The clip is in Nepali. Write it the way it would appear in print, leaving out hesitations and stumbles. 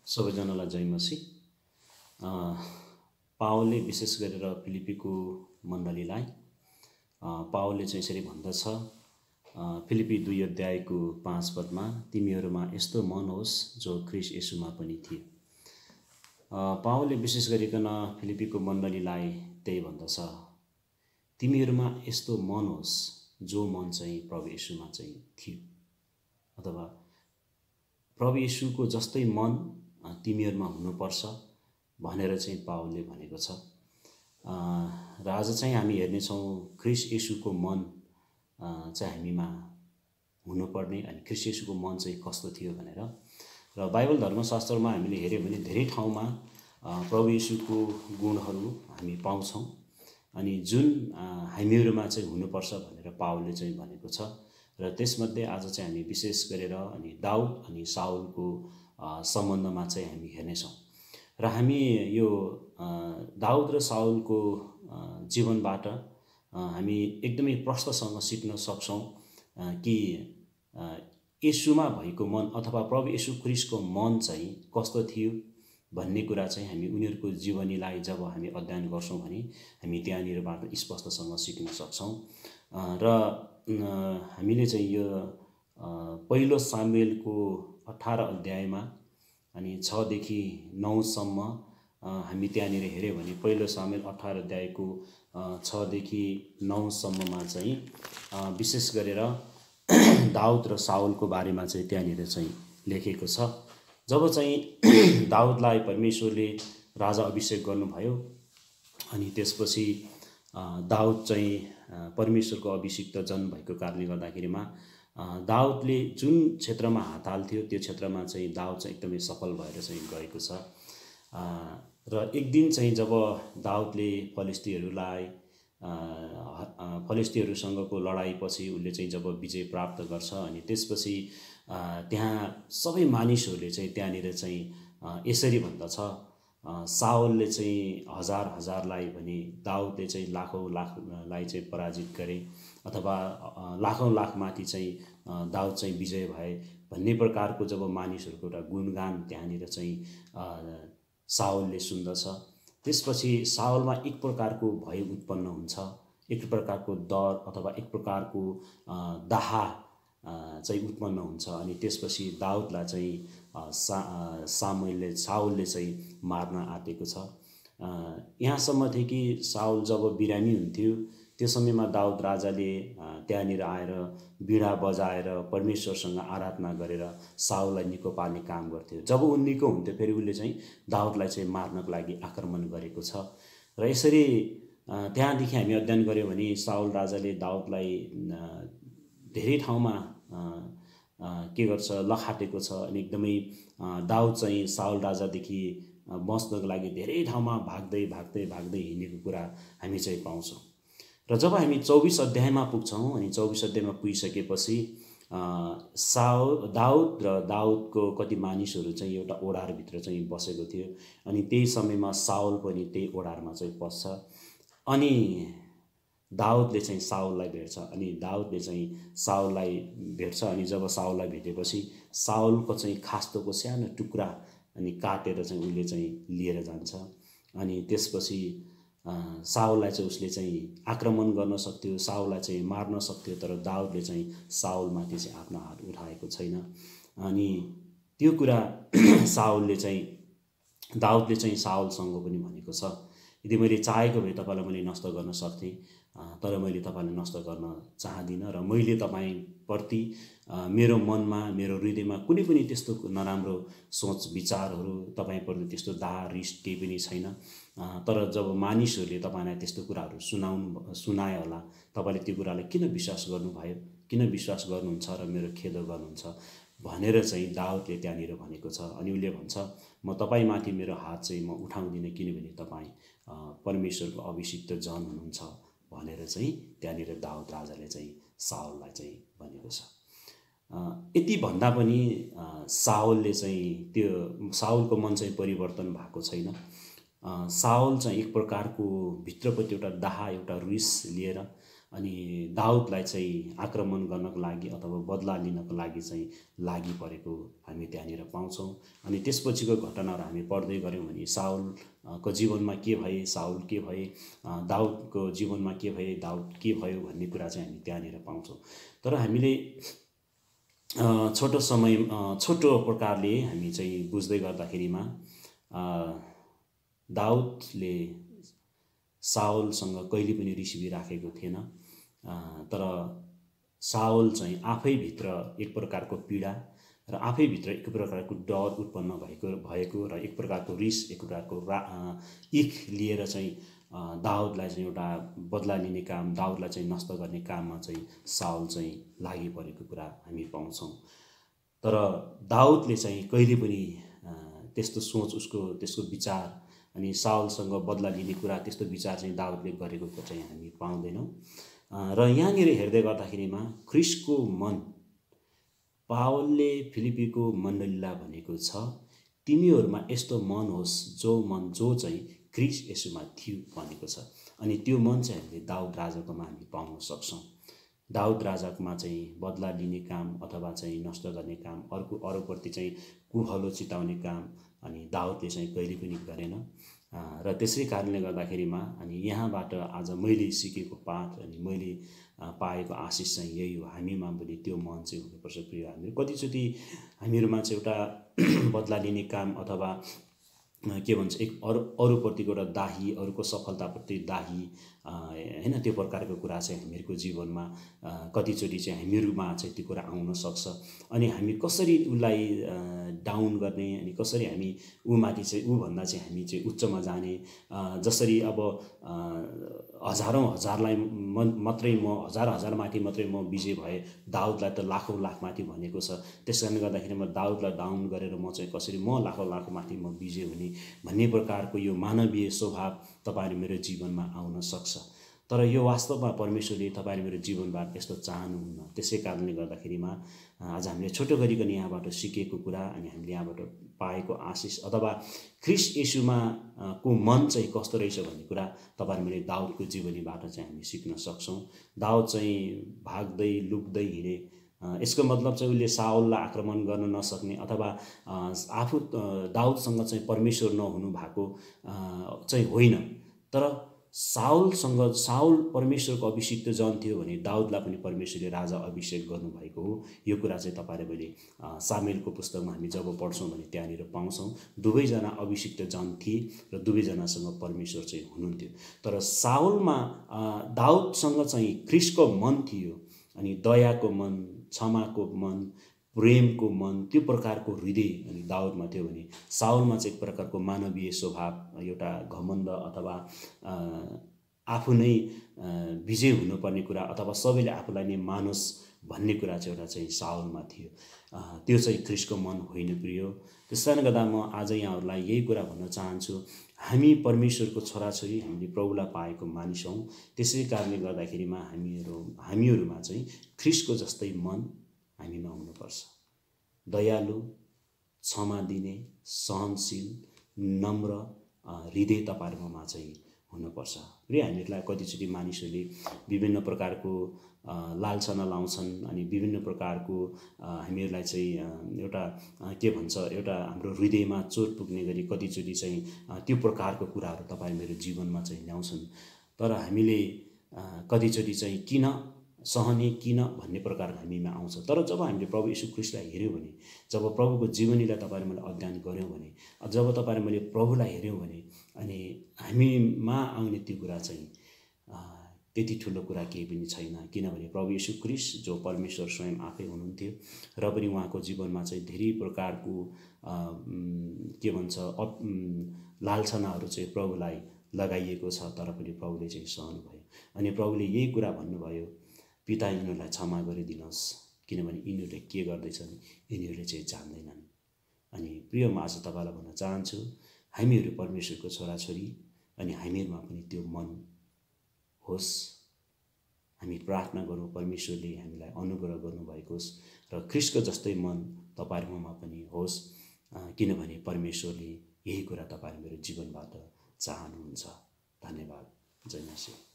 सबैजनालाई जय मसीह। पावलले विशेष गरेर फिलिपीको मण्डलीलाई पावलले चाहिँ यसरी भन्दछ, फिलिपी 2 अध्यायको 5 पदमा, तिमीहरूमा यस्तो मन होस् जो ख्रीष्ट येशूमा पनि थियो। पावलले विशेष गरिकन फिलिपीको मण्डलीलाई त्यही भन्दछ, तिमीहरूमा यस्तो मन होस् जो मन चाहिँ प्रभु येशूमा चाहिँ थियो, अथवा प्रभु येशूको जस्तै मन तिमीहरूमा हुनुपर्छ भनेर चाहिँ पावलले भनेको छ। र आज चाहिँ हामी हेर्नेछौँ ख्रीष्ट येशूको मन चाहिँ हामीमा हुनुपर्ने, अनि ख्रीष्ट येशूको मन चाहिँ कस्तो थियो भनेर। र बाइबल धर्मशास्त्रमा हामीले हेऱ्यौँ भने धेरै ठाउँमा प्रभु येशूको गुणहरू हामी पाउँछौँ, अनि जुन हामीहरूमा चाहिँ हुनुपर्छ भनेर पावलले चाहिँ भनेको छ। र त्यसमध्ये आज चाहिँ हामी विशेष गरेर अनि दाउद अनि साउलको सम्बन्धमा चाहिँ हामी हेर्नेछौँ। र हामी यो दाउद र साउलको जीवनबाट हामी एकदमै प्रष्टसँग सिक्न सक्छौँ कि येशूमा भएको मन अथवा प्रभु येशू ख्रीष्टको मन चाहिँ कस्तो थियो भन्ने कुरा चाहिँ हामी उनीहरूको जीवनीलाई जब हामी अध्ययन गर्छौँ भने हामी त्यहाँनिरबाट स्पष्टसँग सिक्न सक्छौँ। र हामीले चाहिँ यो पहिलो सामुएलको 18 अध्यायमा अनि 6 देखि 9 सम्म हामी त्यहाँनिर हेऱ्यौँ भने पहिलो सामुएल 18 अध्यायको 6 देखि 9 सम्ममा चाहिँ विशेष गरेर दाउद र साउलको बारेमा चाहिँ त्यहाँनिर चाहिँ लेखेको छ। जब चाहिँ दाउदलाई परमेश्वरले राजा अभिषेक गर्नुभयो अनि त्यसपछि दाउद चाहिँ परमेश्वरको अभिषिक्त जन भएको कारणले गर्दाखेरिमा दाउदले जुन क्षेत्रमा हात हाल्थ्यो त्यो क्षेत्रमा चाहिँ दाउद चाहिँ एकदमै सफल भएर चाहिँ गएको छ। र एक दिन चाहिँ जब दाउदले फलिस्तीहरूसँगको लडाइँपछि उसले चाहिँ जब विजय प्राप्त गर्छ अनि त्यसपछि त्यहाँ सबै मानिसहरूले चाहिँ त्यहाँनिर चाहिँ यसरी भन्दछ, साउलले चाहिँ हजारलाई भने दाउदले चाहिँ लाखौँलाई चाहिँ पराजित गरे, अथवा लाखौँ लाखमाथि चाहिँ दाउद चाहिँ विजय भए भन्ने प्रकारको जब मानिसहरूको एउटा गुणगान त्यहाँनिर चाहिँ साउलले सुन्दछ, त्यसपछि साउलमा एक प्रकारको भय उत्पन्न हुन्छ, एक प्रकारको डर अथवा एक प्रकारको दाहा चाहिँ उत्पन्न हुन्छ। अनि त्यसपछि दाउदलाई चाहिँ साउलले चाहिँ मार्न आँटेको छ। यहाँसम्म थियो कि साउल जब बिरामी हुन्थ्यो त्यो समयमा दाउद राजाले त्यहाँनिर आएर बिडा बजाएर परमेश्वरसँग आराधना गरेर साउललाई निको पार्ने काम गर्थ्यो। जब ऊ निको हुन्थ्यो फेरि उसले चाहिँ दाउदलाई चाहिँ मार्नको लागि आक्रमण गरेको छ। र यसरी त्यहाँदेखि हामी अध्ययन गऱ्यौँ भने साउल राजाले दाउदलाई धेरै ठाउँमा के गर्छ, लखाटेको छ। अनि एकदमै दाउद चाहिँ साउल राजादेखि बस्नको लागि धेरै ठाउँमा भाग्दै हिँडेको कुरा हामी चाहिँ पाउँछौँ। र जब हामी 24 अध्यायमा पुग्छौँ अनि 24 अध्यायमा पुगिसकेपछि दाउद र दाउदको कति मानिसहरू चाहिँ एउटा ओडारभित्र चाहिँ बसेको थियो। अनि त्यही समयमा साउल पनि त्यही ओडारमा चाहिँ पस्छ। अनि दाउदले चाहिँ साउललाई भेट्छ अनि दाउदले चाहिँ साउललाई भेट्छ। अनि जब साउललाई भेटेपछि साउलको चाहिँ खास्तोको सानो टुक्रा अनि काटेर चाहिँ उसले चाहिँ लिएर जान्छ। अनि त्यसपछि साउललाई चाहिँ उसले चाहिँ आक्रमण गर्न सक्थ्यो, साउललाई चाहिँ मार्न सक्थ्यो, तर दाउदले चाहिँ साउलमाथि चाहिँ आफ्नो हात उठाएको छैन। अनि त्यो कुरा दाउदले चाहिँ साउलसँग पनि भनेको छ, यदि मैले चाहेको भए तपाईँलाई मैले नष्ट गर्न सक्थेँ, तर मैले तपाईँलाई नष्ट गर्न चाहदिनँ। र मैले तपाईँप्रति मेरो मनमा मेरो हृदयमा कुनै पनि त्यस्तो नराम्रो सोच विचारहरू तपाईँप्रति त्यस्तो दाह रिस केही पनि छैन। तर जब मानिसहरूले तपाईँलाई त्यस्तो कुराहरू सुनाए होला, तपाईँले त्यो कुरालाई किन विश्वास गर्नुभयो, किन विश्वास गर्नुहुन्छ र मेरो खेदो गर्नुहुन्छ भनेर चाहिँ दाउदले त्यहाँनिर भनेको छ। अनि उसले भन्छ, म तपाईँमाथि मेरो हात चाहिँ म उठाउँदिनँ, किनभने तपाईँ परमेश्वरको अभिषिक्त जन हुनुहुन्छ भनेर चाहिँ त्यहाँनिर दाउद राजाले चाहिँ साउललाई चाहिँ भनेको छ। यति भन्दा पनि साउलले चाहिँ त्यो साउलको मन चाहिँ परिवर्तन भएको छैन। साउल चाहिँ एक प्रकारको भित्रपट्टि एउटा दाह एउटा रिस लिएर अनि दाउदलाई चाहिँ आक्रमण गर्नको लागि अथवा बदला लिनको लागि चाहिँ लागि परेको हामी त्यहाँनिर पाउँछौँ। पाउँछौँ। अनि त्यसपछिको घटनाहरू हामी पढ्दै गऱ्यौँ भने साउलको जीवनमा के भए, साउल के भए, दाउदको जीवनमा के भए, दाउद के भयो भन्ने कुरा चाहिँ हामी त्यहाँनिर पाउँछौँ। तर हामीले छोटो प्रकारले हामी चाहिँ बुझ्दै गर्दाखेरिमा दाउदले साउलसँग कहिले पनि रिसिभी राखेको थिएन। तर साउल चाहिँ आफैभित्र एक प्रकारको पीडा र आफैभित्र एक प्रकारको डर उत्पन्न भएको र एक प्रकारको रिस, एक प्रकारको इख लिएर चाहिँ दाउदलाई चाहिँ एउटा बदला लिने काम, दाउदलाई चाहिँ नष्ट गर्ने काममा चाहिँ साउल चाहिँ लागि परेको कुरा हामी पाउँछौँ। तर दाउदले चाहिँ कहिले पनि त्यस्तो सोच, त्यसको विचार अनि साउलसँग बदला लिने कुरा, त्यस्तो विचार चाहिँ दाउदले गरेको चाहिँ हामी पाउँदैनौँ। र यहाँनिर हेर्दै गर्दाखेरिमा ख्रिस्टको मन पावलले फिलिपीको मण्डलीलाई भनेको छ, तिमीहरूमा यस्तो मन होस् जो चाहिँ ख्रिस्ट येशूमा थियो भनेको छ। अनि त्यो मन चाहिँ हामीले दाउद राजाकोमा हामी पाउन सक्छौँ। दाउद राजाकोमा चाहिँ बदला लिने काम अथवा चाहिँ नष्ट गर्ने काम, अरूप्रति चाहिँ कुहलो चिताउने काम अनि दाउदले चाहिँ कहिले पनि गरेन। र त्यसै कारणले गर्दाखेरिमा अनि यहाँबाट आज मैले सिकेको पाठ अनि मैले पाएको आशिष चाहिँ यही हो, हामीमा पनि त्यो मन चाहिँ हुनुपर्छ। प्रिय हामीहरू कतिचोटि हामीहरूमा चाहिँ एउटा बदला लिने काम अथवा के भन्छ एक अरूप्रतिको एउटा दाही, अरूको सफलताप्रति दाही हैन, त्यो प्रकारको कुरा चाहिँ हामीहरूको जीवनमा कतिचोटि चाहिँ हामीहरूमा चाहिँ त्यो कुरा आउन सक्छ। अनि हामी कसरी उसलाई डाउन गर्ने अनि कसरी हामी ऊमाथि चाहिँ ऊभन्दा चाहिँ हामी चाहिँ उच्चमा जाने, जसरी अब हजारौँ हजारलाई मात्रै म हजार माथि मात्रै म विजय भए, दाउदलाई त लाखौँ लाख माथि भनेको छ। त्यस कारणले गर्दाखेरि म दाउदलाई डाउन गरेर म चाहिँ कसरी म लाखौँ लाख माथि म विजय हुने भन्ने प्रकारको यो मानवीय स्वभाव तपाईहरु मेरो जीवनमा आउन सक्छ। तर यो वास्तवमा परमेश्वरले तपाईहरु मेरो जीवनबाट यस्तो चाहनुहुन्न। त्यसै कारणले गर्दाखेरिमा आज हामीले छोटो गरिकन यहाँबाट सिकेको कुरा अनि हामीले यहाँबाट पाएको आशिष अथवा ख्रिस्ट येशूमा को मन चाहिँ कस्तो रहेछ भन्ने कुरा तपाईहरु मैले दाउदको जीवनीबाट चाहिँ हामी सिक्न सक्छौं। दाउद चाहिँ भाग्दै लुक्दै हिँडे, यसको मतलब चाहिँ उसले साउललाई आक्रमण गर्न नसक्ने अथवा आफू दाउदसँग चाहिँ परमेश्वर नहुनु भएको चाहिँ होइन। तर साउल परमेश्वरको अभिषिक्त जन थियो भने दाउदलाई पनि परमेश्वरले राजा अभिषेक गर्नुभएको हो। यो कुरा चाहिँ तपाईहरुले मैले सामुएलको पुस्तकमा हामी जब पढ्छौं भने त्यहाँनिर पाउँछौं। दुवैजना अभिषिक्त जन थिए र दुवैजनासँग परमेश्वर चाहिँ हुनुहुन्थ्यो। तर साउलमा दाउदसँग चाहिँ ख्रिस्टको मन थियो अनि दयाको मन, क्षमाको मन, प्रेमको मन, त्यो प्रकारको हृदय अनि दाउदमा थियो भने साउलमा चाहिँ एक प्रकारको मानवीय स्वभाव, एउटा घमण्ड अथवा आफू नै विजय हुनुपर्ने कुरा अथवा सबैले आफूलाई नै मानोस् भन्ने कुरा चाहिँ एउटा चाहिँ साउलमा थियो। त्यो चाहिँ ख्रिस्टको मन होइन प्रिय। त्यसकारण गर्दा म आज यहाँहरूलाई यही कुरा भन्न चाहन्छु, हामी परमेश्वरको छोराछोरी, हामीले प्रभुलाई पाएको मानिस हौं। त्यसै कारणले गर्दाखेरिमा हामीहरूमा चाहिँ ख्रिस्टको जस्तै मन हामीमा हुनुपर्छ। दयालु, क्षमा दिने, सहनशील, नम्र हृदय तपाईहरुमा चाहिँ हुनुपर्छ। प्रिय हामीहरूलाई कतिचोटि मानिसहरूले विभिन्न प्रकारको लालसना लाउँछन् अनि विभिन्न प्रकारको हामीहरूलाई चाहिँ एउटा के भन्छ, एउटा हाम्रो हृदयमा चोट पुग्ने गरी कतिचोटि चाहिँ त्यो प्रकारको कुराहरू तपाईहरु मेरो जीवनमा चाहिँ ल्याउँछन्। तर हामीले कतिचोटि चाहिँ किन सहने, किन भन्ने प्रकार हामीमा आउँछ। तर जब हामीले प्रभु येशू ख्रिस्टलाई हेर्यौं भने, जब प्रभुको जीवनीलाई तपाईहरु मैले अध्ययन गर्यौं भने, जब तपाईहरु मैले प्रभुलाई हेर्यौं भने अनि हामीमा आउने त्यो कुरा चाहिँ त्यति ठुलो कुरा केही पनि छैन। किनभने प्रभु येशू ख्रिस्ट जो परमेश्वर स्वयं आफै हुनुहुन्थ्यो र पनि उहाँको जीवनमा चाहिँ धेरै प्रकारको के भन्छ लालसनाहरू चाहिँ प्रभुलाई लगाइएको छ। तर पनि प्रभुले चाहिँ सहनु भयो अनि प्रभुले यही कुरा भन्नुभयो, पिता यिनीहरूलाई क्षमा गरिदिनुहोस् किनभने यिनीहरूले के गर्दैछन् यिनीहरूले चाहिँ जान्दैनन्। अनि प्रिय म आज तपाईलाई भन्न चाहन्छु, हामीहरू परमेश्वरको छोराछोरी अनि हामीहरूमा पनि त्यो मन होस्। हामी प्रार्थना गरौँ परमेश्वरले हामीलाई अनुग्रह गर्नुभएको होस् र ख्रिस्टको जस्तै मन तपाईहरुमा पनि होस्, किनभने परमेश्वरले यही कुरा तपाईहरु मेरो जीवनबाट चाहनुहुन्छ। धन्यवाद। जय मसीह।